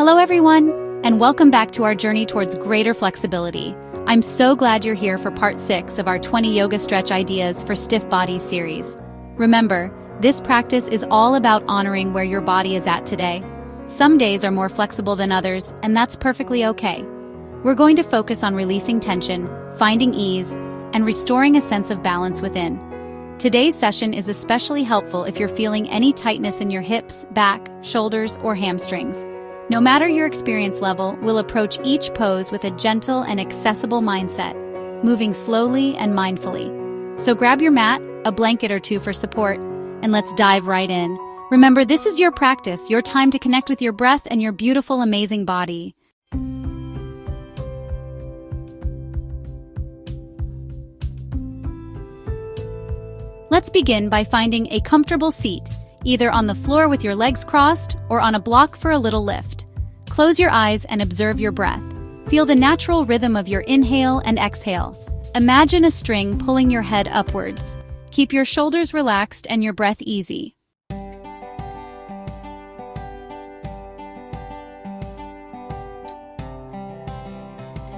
Hello everyone, and welcome back to our journey towards greater flexibility. I'm so glad you're here for part 6 of our 20 yoga stretch ideas for stiff bodies series. Remember, this practice is all about honoring where your body is at today. Some days are more flexible than others, and that's perfectly okay. We're going to focus on releasing tension, finding ease, and restoring a sense of balance within. Today's session is especially helpful if you're feeling any tightness in your hips, back, shoulders, or hamstrings. No matter your experience level, we'll approach each pose with a gentle and accessible mindset, moving slowly and mindfully. So grab your mat, a blanket or two for support, and let's dive right in. Remember, this is your practice, your time to connect with your breath and your beautiful, amazing body. Let's begin by finding a comfortable seat, either on the floor with your legs crossed or on a block for a little lift. Close your eyes and observe your breath. Feel the natural rhythm of your inhale and exhale. Imagine a string pulling your head upwards. Keep your shoulders relaxed and your breath easy.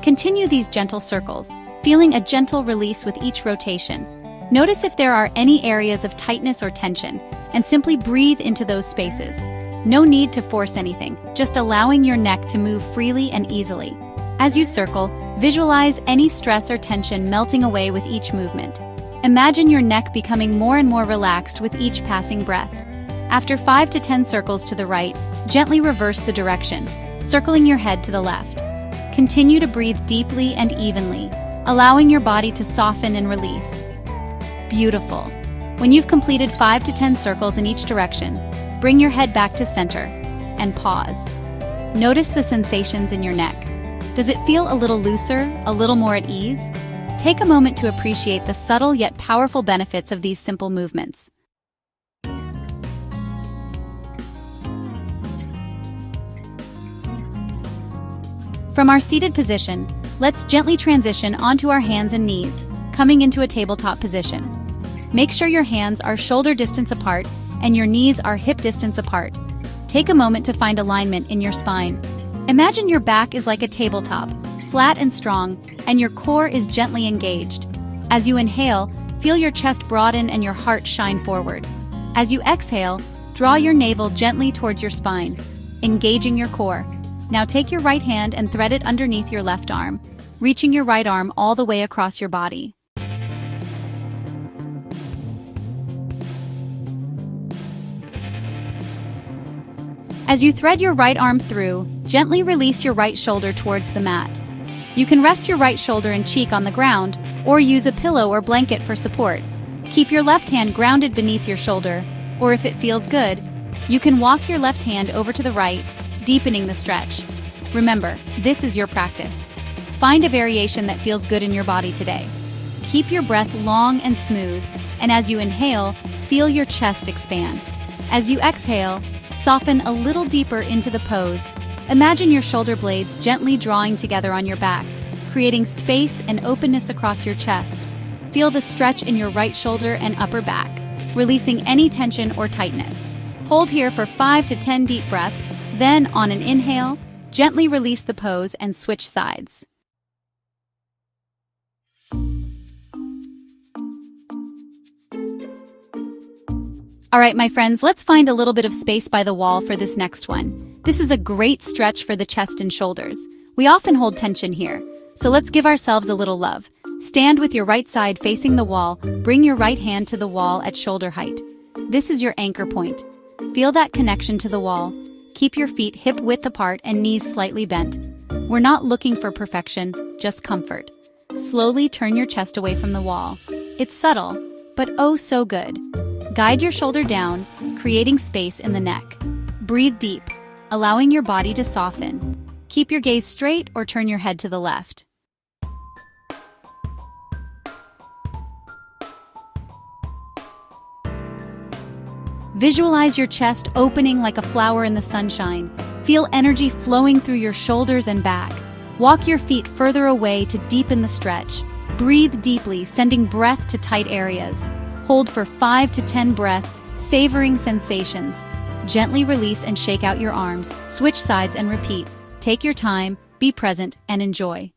Continue these gentle circles, feeling a gentle release with each rotation. Notice if there are any areas of tightness or tension, and simply breathe into those spaces. No need to force anything, just allowing your neck to move freely and easily. As you circle, visualize any stress or tension melting away with each movement. Imagine your neck becoming more and more relaxed with each passing breath. After 5 to 10 circles to the right, gently reverse the direction, circling your head to the left. Continue to breathe deeply and evenly, allowing your body to soften and release. Beautiful. When you've completed 5 to 10 circles in each direction, bring your head back to center and pause. Notice the sensations in your neck. Does it feel a little looser, a little more at ease? Take a moment to appreciate the subtle yet powerful benefits of these simple movements. From our seated position, let's gently transition onto our hands and knees, coming into a tabletop position. Make sure your hands are shoulder distance apart and your knees are hip distance apart. Take a moment to find alignment in your spine. Imagine your back is like a tabletop, flat and strong, and your core is gently engaged. As you inhale, feel your chest broaden and your heart shine forward. As you exhale, draw your navel gently towards your spine, engaging your core. Now take your right hand and thread it underneath your left arm, reaching your right arm all the way across your body. As you thread your right arm through, gently release your right shoulder towards the mat. You can rest your right shoulder and cheek on the ground, or use a pillow or blanket for support. Keep your left hand grounded beneath your shoulder, or if it feels good, you can walk your left hand over to the right, deepening the stretch. Remember, this is your practice. Find a variation that feels good in your body today. Keep your breath long and smooth, and as you inhale, feel your chest expand. As you exhale, soften a little deeper into the pose. Imagine your shoulder blades gently drawing together on your back, creating space and openness across your chest. Feel the stretch in your right shoulder and upper back, releasing any tension or tightness. Hold here for 5 to 10 deep breaths, then on an inhale, gently release the pose and switch sides. All right, my friends, let's find a little bit of space by the wall for this next one. This is a great stretch for the chest and shoulders. We often hold tension here, so let's give ourselves a little love. Stand with your right side facing the wall, bring your right hand to the wall at shoulder height. This is your anchor point. Feel that connection to the wall. Keep your feet hip-width apart and knees slightly bent. We're not looking for perfection, just comfort. Slowly turn your chest away from the wall. It's subtle, but oh so good. Guide your shoulder down, creating space in the neck. Breathe deep, allowing your body to soften. Keep your gaze straight or turn your head to the left. Visualize your chest opening like a flower in the sunshine. Feel energy flowing through your shoulders and back. Walk your feet further away to deepen the stretch. Breathe deeply, sending breath to tight areas. Hold for 5 to 10 breaths, savoring sensations. Gently release and shake out your arms, switch sides and repeat. Take your time, be present, and enjoy.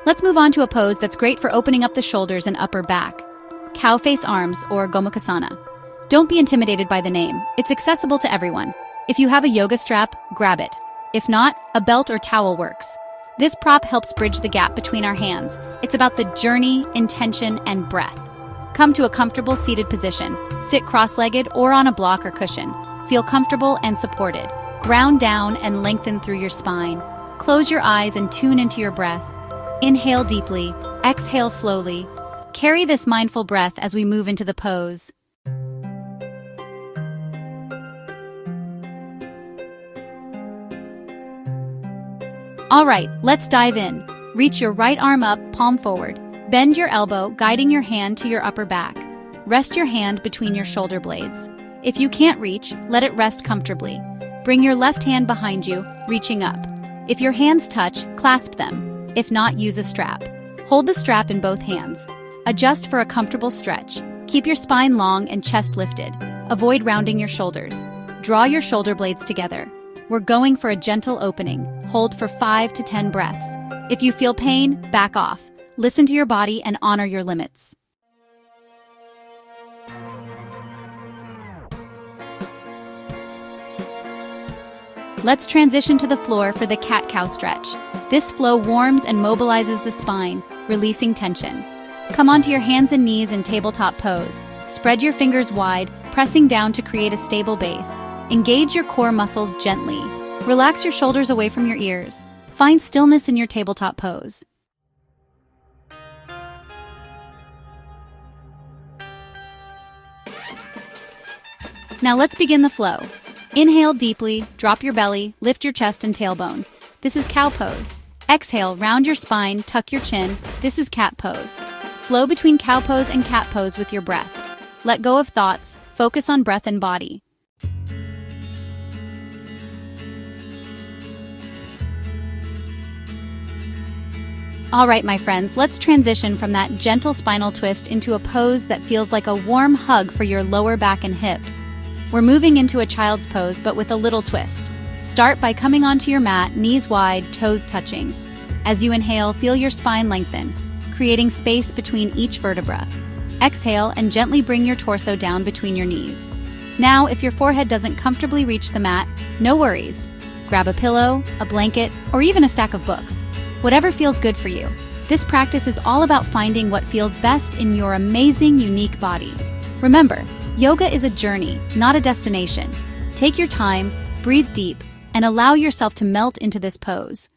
Let's move on to a pose that's great for opening up the shoulders and upper back. Cow face arms, or Gomukhasana. Don't be intimidated by the name. It's accessible to everyone. If you have a yoga strap, grab it. If not, a belt or towel works. This prop helps bridge the gap between our hands. It's about the journey, intention, and breath. Come to a comfortable seated position. Sit cross-legged or on a block or cushion. Feel comfortable and supported. Ground down and lengthen through your spine. Close your eyes and tune into your breath. Inhale deeply, exhale slowly. Carry this mindful breath as we move into the pose. All right, let's dive in. Reach your right arm up, palm forward. Bend your elbow, guiding your hand to your upper back. Rest your hand between your shoulder blades. If you can't reach, let it rest comfortably. Bring your left hand behind you, reaching up. If your hands touch, clasp them. If not, use a strap. Hold the strap in both hands. Adjust for a comfortable stretch. Keep your spine long and chest lifted. Avoid rounding your shoulders. Draw your shoulder blades together. We're going for a gentle opening. Hold for 5 to 10 breaths. If you feel pain, back off. Listen to your body and honor your limits. Let's transition to the floor for the cat-cow stretch. This flow warms and mobilizes the spine, releasing tension. Come onto your hands and knees in tabletop pose. Spread your fingers wide, pressing down to create a stable base. Engage your core muscles gently. Relax your shoulders away from your ears. Find stillness in your tabletop pose. Now let's begin the flow. Inhale deeply, drop your belly, lift your chest and tailbone. This is cow pose. Exhale, round your spine, tuck your chin. This is cat pose. Flow between cow pose and cat pose with your breath. Let go of thoughts, focus on breath and body. All right, my friends, let's transition from that gentle spinal twist into a pose that feels like a warm hug for your lower back and hips. We're moving into a child's pose, but with a little twist. Start by coming onto your mat, knees wide, toes touching. As you inhale, feel your spine lengthen, creating space between each vertebra. Exhale and gently bring your torso down between your knees. Now, if your forehead doesn't comfortably reach the mat, no worries. Grab a pillow, a blanket, or even a stack of books. Whatever feels good for you. This practice is all about finding what feels best in your amazing, unique body. Remember, yoga is a journey, not a destination. Take your time, breathe deep, and allow yourself to melt into this pose.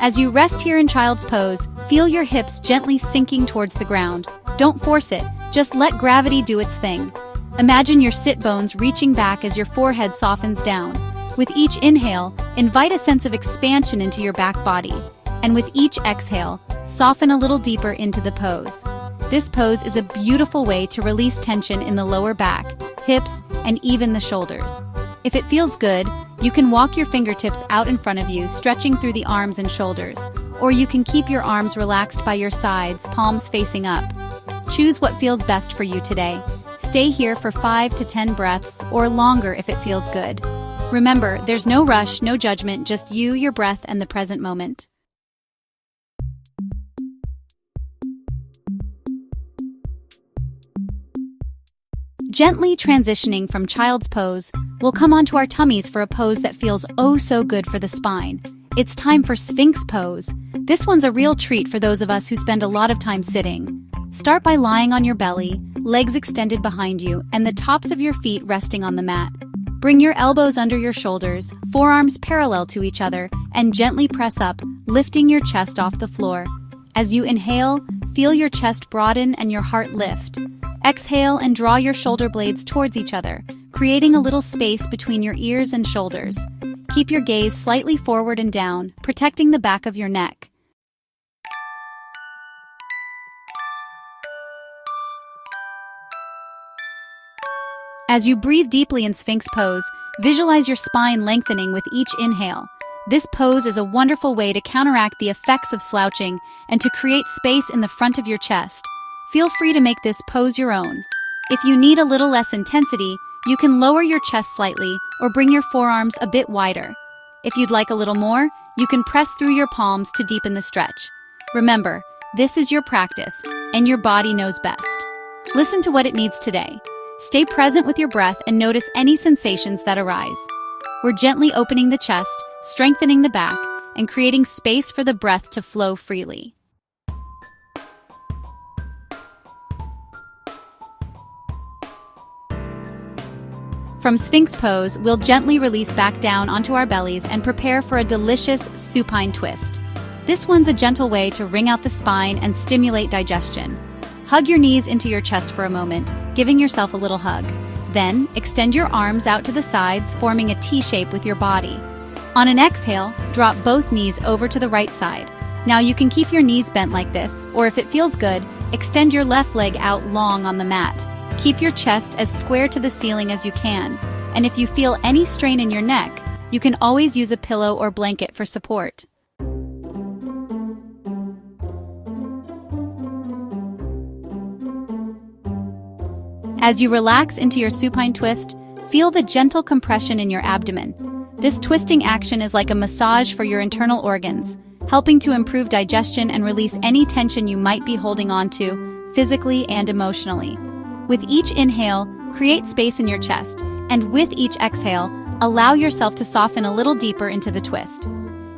As you rest here in child's pose, feel your hips gently sinking towards the ground. Don't force it, just let gravity do its thing. Imagine your sit bones reaching back as your forehead softens down. With each inhale, invite a sense of expansion into your back body. And with each exhale, soften a little deeper into the pose. This pose is a beautiful way to release tension in the lower back, hips, and even the shoulders. If it feels good, you can walk your fingertips out in front of you, stretching through the arms and shoulders. Or you can keep your arms relaxed by your sides, palms facing up. Choose what feels best for you today. Stay here for 5 to 10 breaths, or longer if it feels good. Remember, there's no rush, no judgment, just you, your breath, and the present moment. Gently transitioning from child's pose, we'll come onto our tummies for a pose that feels oh so good for the spine. It's time for Sphinx pose. This one's a real treat for those of us who spend a lot of time sitting. Start by lying on your belly, legs extended behind you, and the tops of your feet resting on the mat. Bring your elbows under your shoulders, forearms parallel to each other, and gently press up, lifting your chest off the floor. As you inhale, feel your chest broaden and your heart lift. Exhale and draw your shoulder blades towards each other, creating a little space between your ears and shoulders. Keep your gaze slightly forward and down, protecting the back of your neck. As you breathe deeply in Sphinx pose, visualize your spine lengthening with each inhale. This pose is a wonderful way to counteract the effects of slouching and to create space in the front of your chest. Feel free to make this pose your own. If you need a little less intensity, you can lower your chest slightly or bring your forearms a bit wider. If you'd like a little more, you can press through your palms to deepen the stretch. Remember, this is your practice, and your body knows best. Listen to what it needs today. Stay present with your breath and notice any sensations that arise. We're gently opening the chest, strengthening the back, and creating space for the breath to flow freely. From Sphinx pose, we'll gently release back down onto our bellies and prepare for a delicious supine twist. This one's a gentle way to wring out the spine and stimulate digestion. Hug your knees into your chest for a moment, giving yourself a little hug. Then, extend your arms out to the sides, forming a T shape with your body. On an exhale, drop both knees over to the right side. Now you can keep your knees bent like this, or if it feels good, extend your left leg out long on the mat. Keep your chest as square to the ceiling as you can, and if you feel any strain in your neck, you can always use a pillow or blanket for support. As you relax into your supine twist, feel the gentle compression in your abdomen. This twisting action is like a massage for your internal organs, helping to improve digestion and release any tension you might be holding on to, physically and emotionally. With each inhale, create space in your chest, and with each exhale, allow yourself to soften a little deeper into the twist.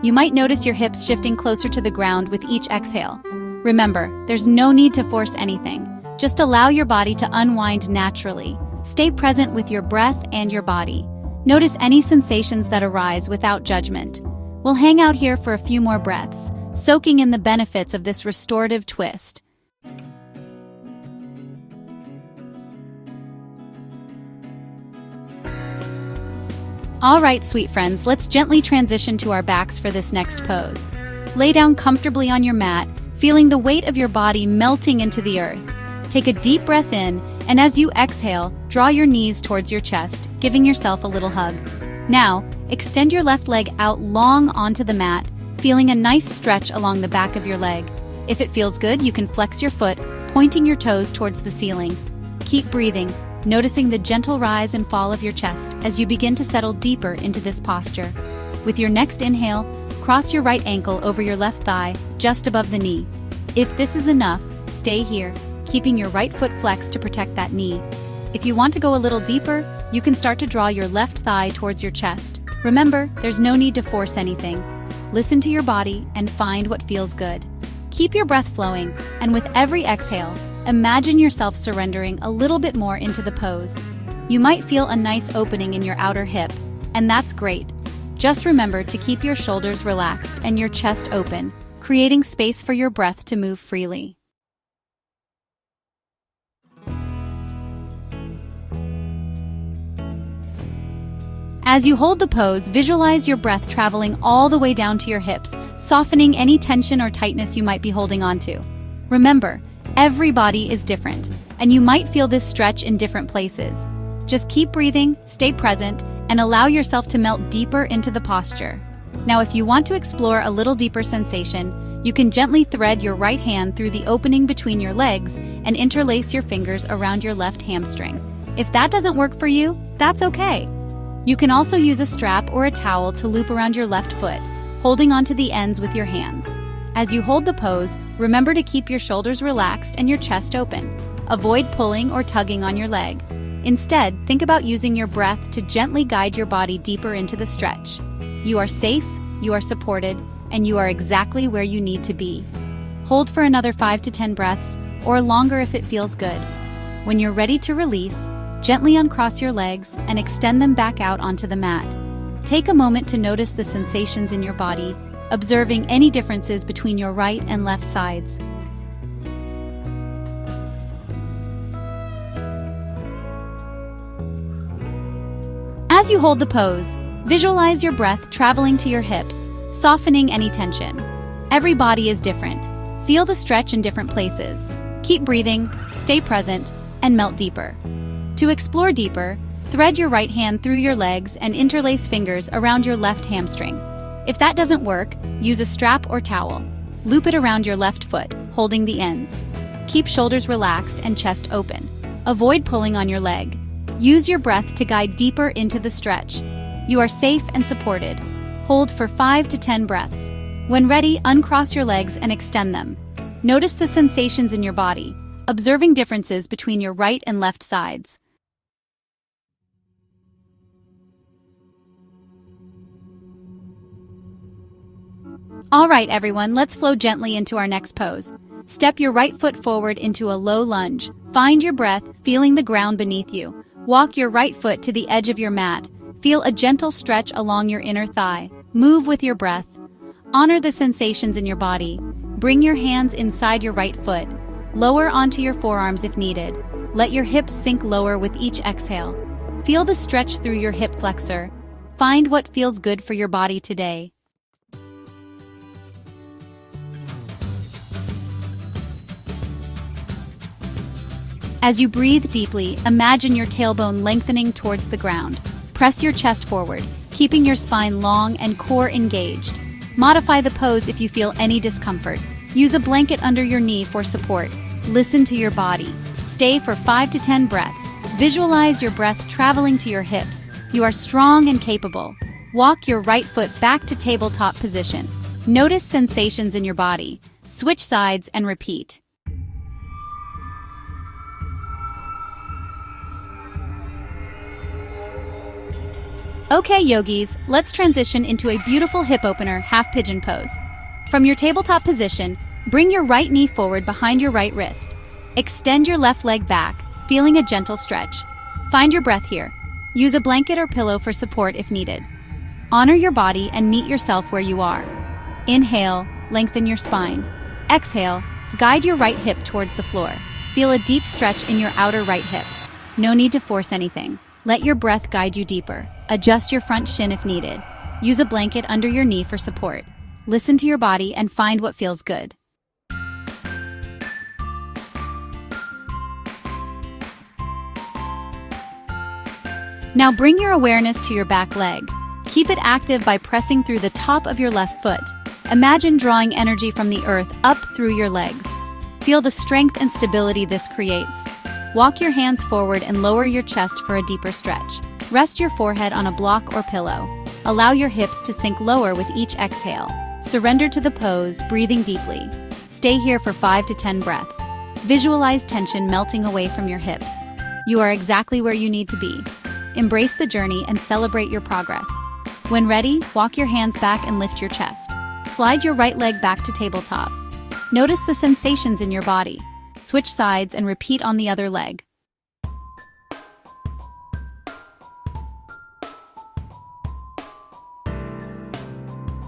You might notice your hips shifting closer to the ground with each exhale. Remember, there's no need to force anything. Just allow your body to unwind naturally. Stay present with your breath and your body. Notice any sensations that arise without judgment. We'll hang out here for a few more breaths, soaking in the benefits of this restorative twist. All right, sweet friends, let's gently transition to our backs for this next pose. Lay down comfortably on your mat, feeling the weight of your body melting into the earth. Take a deep breath in, and as you exhale, draw your knees towards your chest, giving yourself a little hug. Now, extend your left leg out long onto the mat, feeling a nice stretch along the back of your leg. If it feels good, you can flex your foot, pointing your toes towards the ceiling. Keep breathing, noticing the gentle rise and fall of your chest as you begin to settle deeper into this posture. With your next inhale, cross your right ankle over your left thigh, just above the knee. If this is enough, stay here, keeping your right foot flexed to protect that knee. If you want to go a little deeper, you can start to draw your left thigh towards your chest. Remember, there's no need to force anything. Listen to your body and find what feels good. Keep your breath flowing, and with every exhale, imagine yourself surrendering a little bit more into the pose. You might feel a nice opening in your outer hip, and that's great. Just remember to keep your shoulders relaxed and your chest open, creating space for your breath to move freely. As you hold the pose, visualize your breath traveling all the way down to your hips, softening any tension or tightness you might be holding onto. Remember, every body is different, and you might feel this stretch in different places. Just keep breathing, stay present, and allow yourself to melt deeper into the posture. Now, if you want to explore a little deeper sensation, you can gently thread your right hand through the opening between your legs and interlace your fingers around your left hamstring. If that doesn't work for you, that's okay. You can also use a strap or a towel to loop around your left foot, holding onto the ends with your hands. As you hold the pose, remember to keep your shoulders relaxed and your chest open. Avoid pulling or tugging on your leg. Instead, think about using your breath to gently guide your body deeper into the stretch. You are safe, you are supported, and you are exactly where you need to be. Hold for another 5 to 10 breaths, or longer if it feels good. When you're ready to release, gently uncross your legs and extend them back out onto the mat. Take a moment to notice the sensations in your body, observing any differences between your right and left sides. As you hold the pose, visualize your breath traveling to your hips, softening any tension. Every body is different. Feel the stretch in different places. Keep breathing, stay present, and melt deeper. To explore deeper, thread your right hand through your legs and interlace fingers around your left hamstring. If that doesn't work, use a strap or towel. Loop it around your left foot, holding the ends. Keep shoulders relaxed and chest open. Avoid pulling on your leg. Use your breath to guide deeper into the stretch. You are safe and supported. Hold for 5 to 10 breaths. When ready, uncross your legs and extend them. Notice the sensations in your body, observing differences between your right and left sides. All right, everyone, let's flow gently into our next pose. Step your right foot forward into a low lunge. Find your breath, feeling the ground beneath you. Walk your right foot to the edge of your mat. Feel a gentle stretch along your inner thigh. Move with your breath. Honor the sensations in your body. Bring your hands inside your right foot. Lower onto your forearms if needed. Let your hips sink lower with each exhale. Feel the stretch through your hip flexor. Find what feels good for your body today. As you breathe deeply, imagine your tailbone lengthening towards the ground. Press your chest forward, keeping your spine long and core engaged. Modify the pose if you feel any discomfort. Use a blanket under your knee for support. Listen to your body. Stay for 5 to 10 breaths. Visualize your breath traveling to your hips. You are strong and capable. Walk your right foot back to tabletop position. Notice sensations in your body. Switch sides and repeat. Okay, yogis, let's transition into a beautiful hip opener half pigeon pose. From your tabletop position, bring your right knee forward behind your right wrist. Extend your left leg back, feeling a gentle stretch. Find your breath here. Use a blanket or pillow for support if needed. Honor your body and meet yourself where you are. Inhale, lengthen your spine. Exhale, guide your right hip towards the floor. Feel a deep stretch in your outer right hip. No need to force anything. Let your breath guide you deeper. Adjust your front shin if needed. Use a blanket under your knee for support. Listen to your body and find what feels good. Now bring your awareness to your back leg. Keep it active by pressing through the top of your left foot. Imagine drawing energy from the earth up through your legs. Feel the strength and stability this creates. Walk your hands forward and lower your chest for a deeper stretch. Rest your forehead on a block or pillow. Allow your hips to sink lower with each exhale. Surrender to the pose, breathing deeply. Stay here for 5 to 10 breaths. Visualize tension melting away from your hips. You are exactly where you need to be. Embrace the journey and celebrate your progress. When ready, walk your hands back and lift your chest. Slide your right leg back to tabletop. Notice the sensations in your body. Switch sides and repeat on the other leg.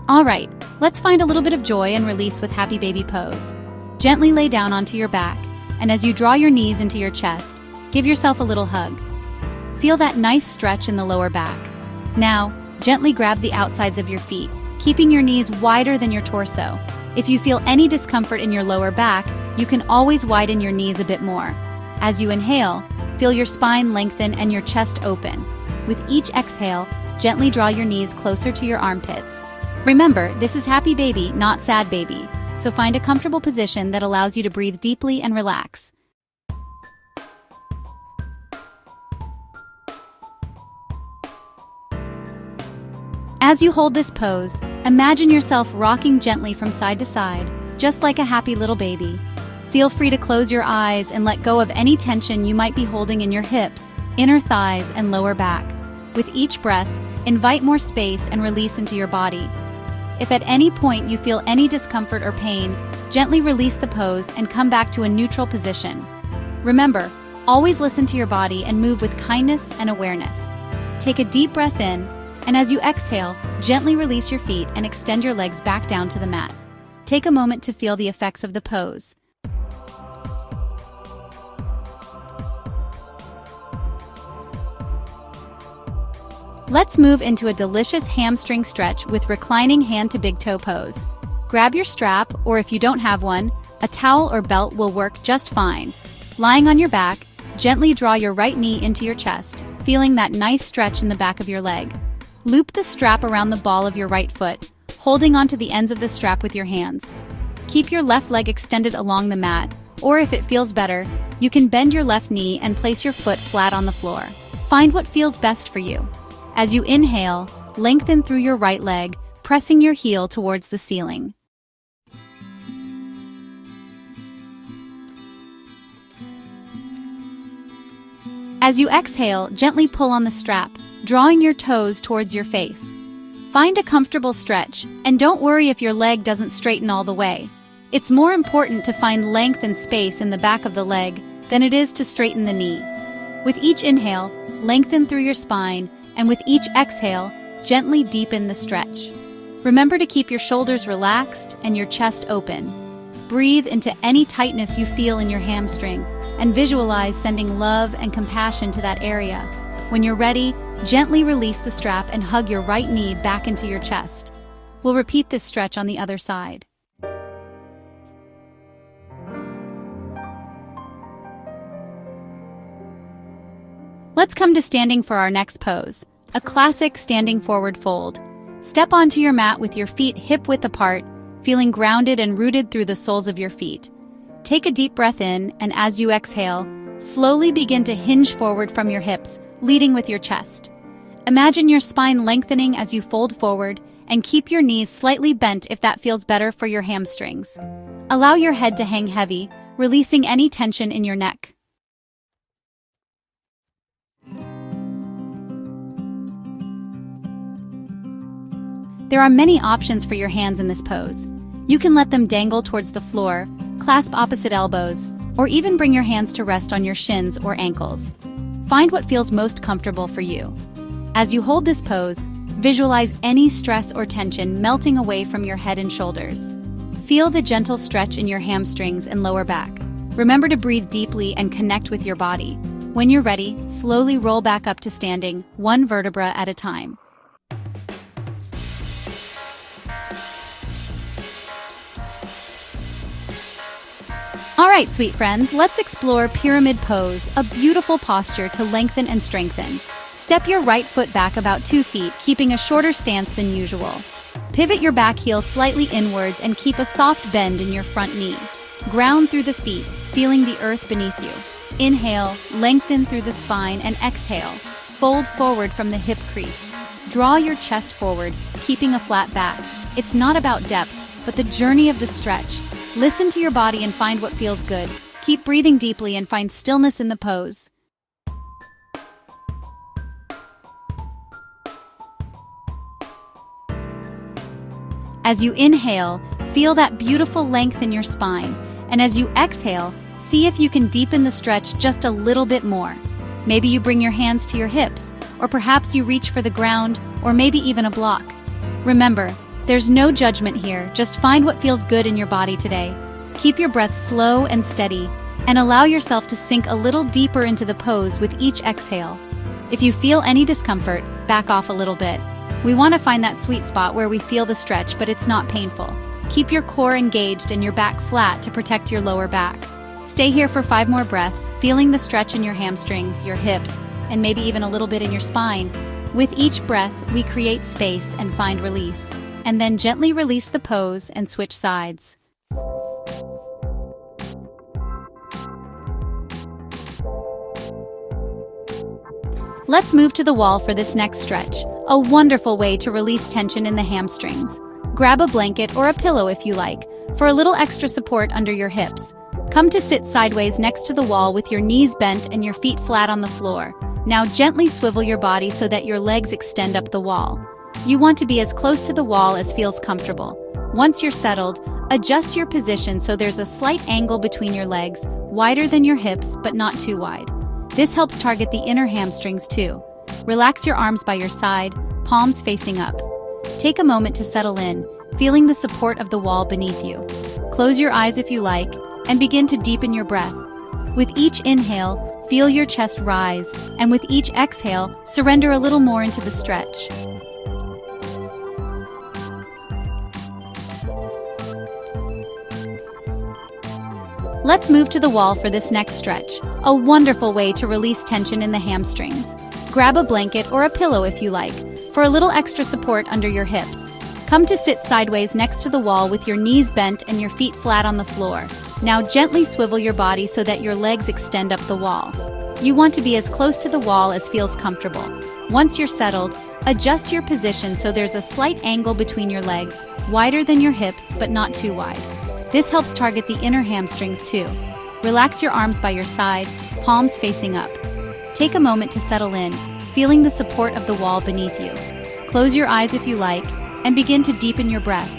All right, let's find a little bit of joy and release with Happy Baby Pose. Gently lay down onto your back, and as you draw your knees into your chest, give yourself a little hug. Feel that nice stretch in the lower back. Now, gently grab the outsides of your feet, keeping your knees wider than your torso. If you feel any discomfort in your lower back, you can always widen your knees a bit more. As you inhale, feel your spine lengthen and your chest open. With each exhale, gently draw your knees closer to your armpits. Remember, this is Happy Baby, not Sad Baby, so find a comfortable position that allows you to breathe deeply and relax. As you hold this pose, imagine yourself rocking gently from side to side, just like a happy little baby. Feel free to close your eyes and let go of any tension you might be holding in your hips, inner thighs, and lower back. With each breath, invite more space and release into your body. If at any point you feel any discomfort or pain, gently release the pose and come back to a neutral position. Remember, always listen to your body and move with kindness and awareness. Take a deep breath in, and as you exhale, gently release your feet and extend your legs back down to the mat. Take a moment to feel the effects of the pose. Let's move into a delicious hamstring stretch with reclining hand to big toe pose. Grab your strap, or if you don't have one, a towel or belt will work just fine. Lying on your back, gently draw your right knee into your chest, feeling that nice stretch in the back of your leg. Loop the strap around the ball of your right foot, holding onto the ends of the strap with your hands. Keep your left leg extended along the mat, or if it feels better, you can bend your left knee and place your foot flat on the floor. Find what feels best for you. As you inhale, lengthen through your right leg, pressing your heel towards the ceiling. As you exhale, gently pull on the strap, drawing your toes towards your face. Find a comfortable stretch, and don't worry if your leg doesn't straighten all the way. It's more important to find length and space in the back of the leg than it is to straighten the knee. With each inhale, lengthen through your spine, and with each exhale, gently deepen the stretch. Remember to keep your shoulders relaxed and your chest open. Breathe into any tightness you feel in your hamstring, and visualize sending love and compassion to that area. When you're ready, gently release the strap and hug your right knee back into your chest. We'll repeat this stretch on the other side. Let's come to standing for our next pose, a classic standing forward fold. Step onto your mat with your feet hip-width apart, feeling grounded and rooted through the soles of your feet. Take a deep breath in, and as you exhale, slowly begin to hinge forward from your hips, leading with your chest. Imagine your spine lengthening as you fold forward, and keep your knees slightly bent if that feels better for your hamstrings. Allow your head to hang heavy, releasing any tension in your neck. There are many options for your hands in this pose. You can let them dangle towards the floor, clasp opposite elbows, or even bring your hands to rest on your shins or ankles. Find what feels most comfortable for you. As you hold this pose, visualize any stress or tension melting away from your head and shoulders. Feel the gentle stretch in your hamstrings and lower back. Remember to breathe deeply and connect with your body. When you're ready, slowly roll back up to standing, one vertebra at a time. Alright, sweet friends, let's explore pyramid pose, a beautiful posture to lengthen and strengthen. Step your right foot back about 2 feet, keeping a shorter stance than usual. Pivot your back heel slightly inwards and keep a soft bend in your front knee. Ground through the feet, feeling the earth beneath you. Inhale, lengthen through the spine, and exhale. Fold forward from the hip crease. Draw your chest forward, keeping a flat back. It's not about depth, but the journey of the stretch. Listen to your body and find what feels good. Keep breathing deeply and find stillness in the pose. As you inhale, feel that beautiful length in your spine, and as you exhale, see if you can deepen the stretch just a little bit more. Maybe you bring your hands to your hips, or perhaps you reach for the ground, or maybe even a block. Remember, there's no judgment here, just find what feels good in your body today. Keep your breath slow and steady, and allow yourself to sink a little deeper into the pose with each exhale. If you feel any discomfort, back off a little bit. We want to find that sweet spot where we feel the stretch, but it's not painful. Keep your core engaged and your back flat to protect your lower back. Stay here for 5 more breaths, feeling the stretch in your hamstrings, your hips, and maybe even a little bit in your spine. With each breath, we create space and find release. And then gently release the pose and switch sides. Let's move to the wall for this next stretch, a wonderful way to release tension in the hamstrings. Grab a blanket or a pillow if you like, for a little extra support under your hips. Come to sit sideways next to the wall with your knees bent and your feet flat on the floor. Now gently swivel your body so that your legs extend up the wall. You want to be as close to the wall as feels comfortable. Once you're settled, adjust your position so there's a slight angle between your legs, wider than your hips but not too wide. This helps target the inner hamstrings too. Relax your arms by your side, palms facing up. Take a moment to settle in, feeling the support of the wall beneath you. Close your eyes if you like, and begin to deepen your breath. With each inhale, feel your chest rise, and with each exhale, surrender a little more into the stretch. Let's move to the wall for this next stretch, a wonderful way to release tension in the hamstrings. Grab a blanket or a pillow if you like, for a little extra support under your hips. Come to sit sideways next to the wall with your knees bent and your feet flat on the floor. Now gently swivel your body so that your legs extend up the wall. You want to be as close to the wall as feels comfortable. Once you're settled, adjust your position so there's a slight angle between your legs, wider than your hips but not too wide. This helps target the inner hamstrings too. Relax your arms by your side, palms facing up. Take a moment to settle in, feeling the support of the wall beneath you. Close your eyes if you like, and begin to deepen your breath.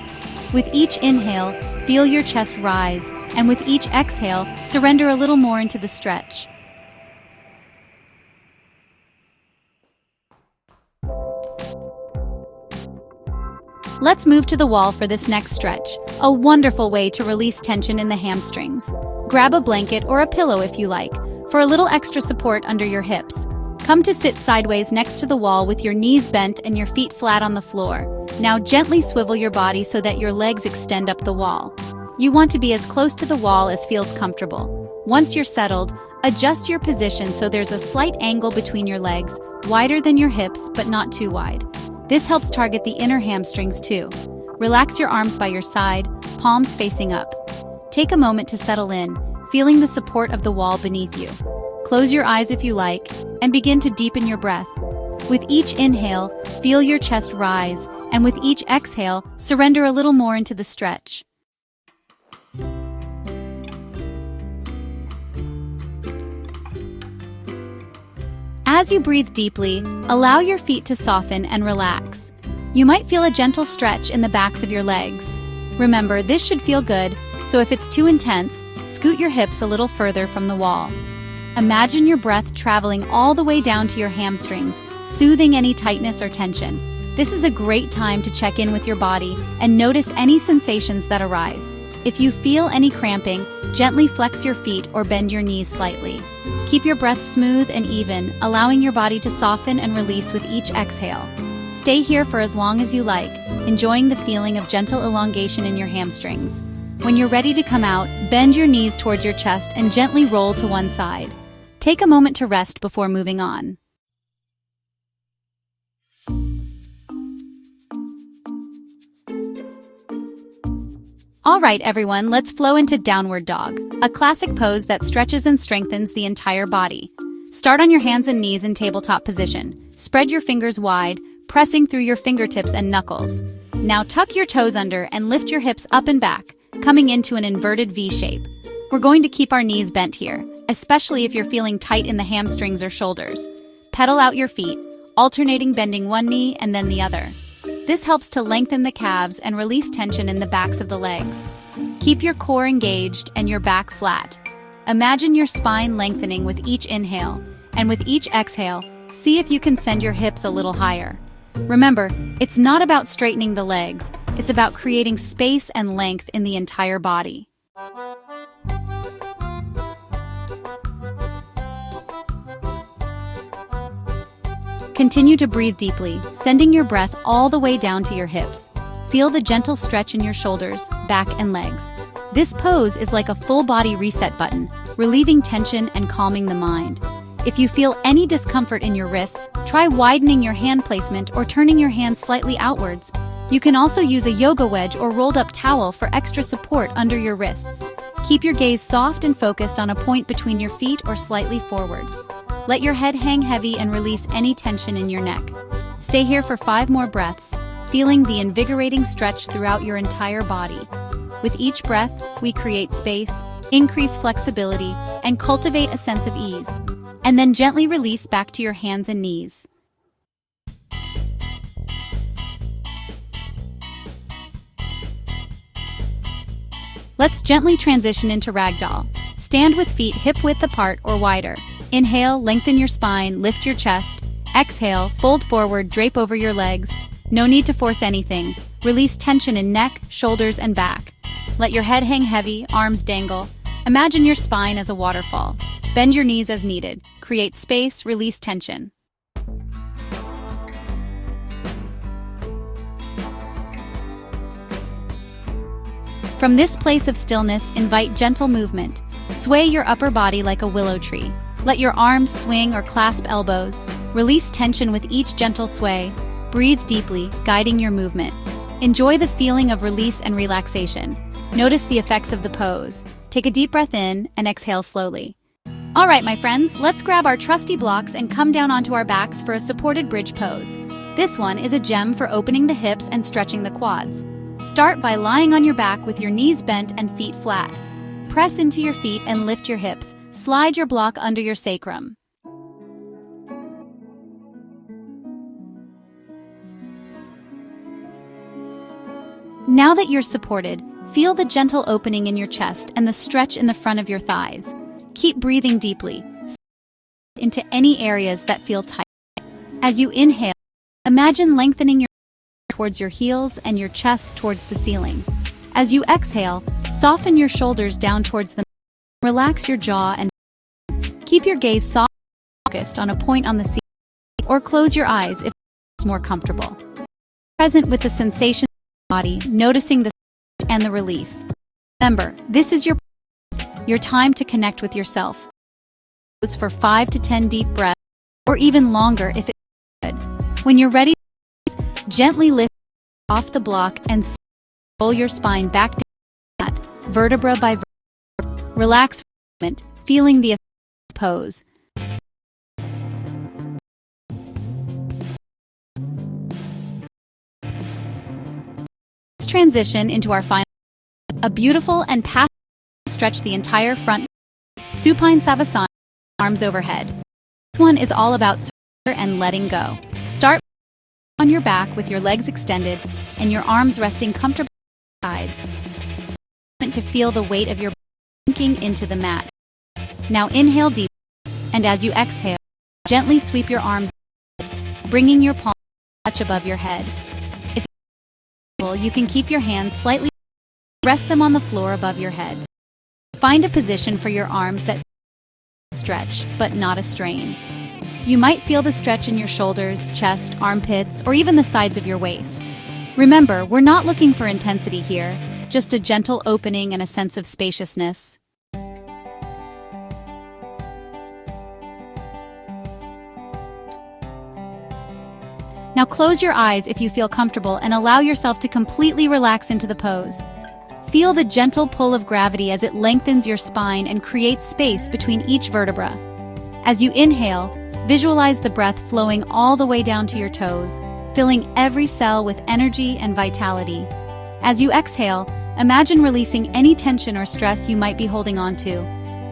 With each inhale, feel your chest rise, and with each exhale, surrender a little more into the stretch. Let's move to the wall for this next stretch, a wonderful way to release tension in the hamstrings. Grab a blanket or a pillow if you like, for a little extra support under your hips. Come to sit sideways next to the wall with your knees bent and your feet flat on the floor. Now gently swivel your body so that your legs extend up the wall. You want to be as close to the wall as feels comfortable. Once you're settled, adjust your position so there's a slight angle between your legs, wider than your hips but not too wide. This helps target the inner hamstrings too. Relax your arms by your side, palms facing up. Take a moment to settle in, feeling the support of the wall beneath you. Close your eyes if you like, and begin to deepen your breath. With each inhale, feel your chest rise, and with each exhale, surrender a little more into the stretch. As you breathe deeply, allow your feet to soften and relax. You might feel a gentle stretch in the backs of your legs. Remember, this should feel good, so if it's too intense, scoot your hips a little further from the wall. Imagine your breath traveling all the way down to your hamstrings, soothing any tightness or tension. This is a great time to check in with your body and notice any sensations that arise. If you feel any cramping, gently flex your feet or bend your knees slightly. Keep your breath smooth and even, allowing your body to soften and release with each exhale. Stay here for as long as you like, enjoying the feeling of gentle elongation in your hamstrings. When you're ready to come out, bend your knees towards your chest and gently roll to one side. Take a moment to rest before moving on. All right, everyone, let's flow into Downward Dog, a classic pose that stretches and strengthens the entire body. Start on your hands and knees in tabletop position. Spread your fingers wide, pressing through your fingertips and knuckles. Now tuck your toes under and lift your hips up and back, coming into an inverted V shape. We're going to keep our knees bent here, especially if you're feeling tight in the hamstrings or shoulders. Pedal out your feet, alternating bending one knee and then the other. This helps to lengthen the calves and release tension in the backs of the legs. Keep your core engaged and your back flat. Imagine your spine lengthening with each inhale, and with each exhale, see if you can send your hips a little higher. Remember, it's not about straightening the legs, it's about creating space and length in the entire body. Continue to breathe deeply, sending your breath all the way down to your hips. Feel the gentle stretch in your shoulders, back, and legs. This pose is like a full-body reset button, relieving tension and calming the mind. If you feel any discomfort in your wrists, try widening your hand placement or turning your hands slightly outwards. You can also use a yoga wedge or rolled-up towel for extra support under your wrists. Keep your gaze soft and focused on a point between your feet or slightly forward. Let your head hang heavy and release any tension in your neck. Stay here for 5 more breaths, feeling the invigorating stretch throughout your entire body. With each breath, we create space, increase flexibility, and cultivate a sense of ease. And then gently release back to your hands and knees. Let's gently transition into Ragdoll. Stand with feet hip-width apart or wider. Inhale, lengthen your spine, lift your chest. Exhale, fold forward, drape over your legs. No need to force anything. Release tension in neck, shoulders, and back. Let your head hang heavy, arms dangle. Imagine your spine as a waterfall. Bend your knees as needed. Create space, release tension. From this place of stillness, invite gentle movement. Sway your upper body like a willow tree. Let your arms swing or clasp elbows. Release tension with each gentle sway. Breathe deeply, guiding your movement. Enjoy the feeling of release and relaxation. Notice the effects of the pose. Take a deep breath in and exhale slowly. All right, my friends, let's grab our trusty blocks and come down onto our backs for a supported bridge pose. This one is a gem for opening the hips and stretching the quads. Start by lying on your back with your knees bent and feet flat. Press into your feet and lift your hips. Slide your block under your sacrum. Now that you're supported, feel the gentle opening in your chest and the stretch in the front of your thighs. Keep breathing deeply into any areas that feel tight. As you inhale, imagine lengthening your towards your heels and your chest towards the ceiling. As you exhale, soften your shoulders down towards the mat. Relax your jaw and keep your gaze soft and focused on a point on the ceiling, or close your eyes if it's more comfortable. Present with the sensation of the body, noticing the and the release. Remember, this is your time to connect with yourself. Pose for 5 to 10 deep breaths, or even longer if it's good. When you're ready, gently lift off the block and roll your spine back to the mat, vertebra by vertebra. Relax for a moment, feeling the effect of the pose. Let's transition into our final, a beautiful and passive stretch the entire front. Supine Savasana, arms overhead. This one is all about surrender and letting go. Start on your back with your legs extended and your arms resting comfortably on your sides. To feel the weight of your body sinking into the mat. Now inhale deep, and as you exhale, gently sweep your arms, bringing your palms touch above your head. If possible, you can keep your hands slightly, rest them on the floor above your head. Find a position for your arms that stretch, but not a strain. You might feel the stretch in your shoulders, chest, armpits, or even the sides of your waist. Remember, we're not looking for intensity here, just a gentle opening and a sense of spaciousness. Now close your eyes if you feel comfortable and allow yourself to completely relax into the pose. Feel the gentle pull of gravity as it lengthens your spine and creates space between each vertebra. As you inhale, visualize the breath flowing all the way down to your toes, filling every cell with energy and vitality. As you exhale, imagine releasing any tension or stress you might be holding on to.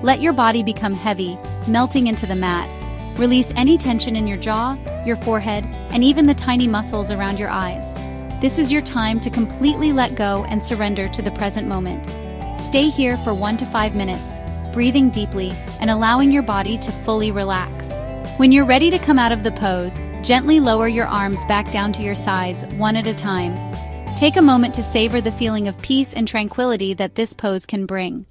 Let your body become heavy, melting into the mat. Release any tension in your jaw, your forehead, and even the tiny muscles around your eyes. This is your time to completely let go and surrender to the present moment. Stay here for 1 to 5 minutes, breathing deeply and allowing your body to fully relax. When you're ready to come out of the pose, gently lower your arms back down to your sides, one at a time. Take a moment to savor the feeling of peace and tranquility that this pose can bring.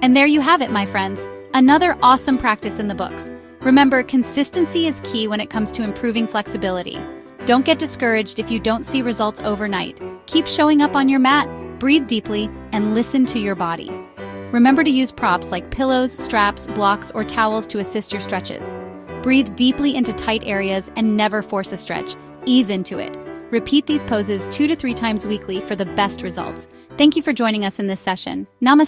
And there you have it, my friends. Another awesome practice in the books. Remember, consistency is key when it comes to improving flexibility. Don't get discouraged if you don't see results overnight. Keep showing up on your mat, breathe deeply, and listen to your body. Remember to use props like pillows, straps, blocks, or towels to assist your stretches. Breathe deeply into tight areas and never force a stretch. Ease into it. Repeat these poses 2 to 3 times weekly for the best results. Thank you for joining us in this session. Namaste.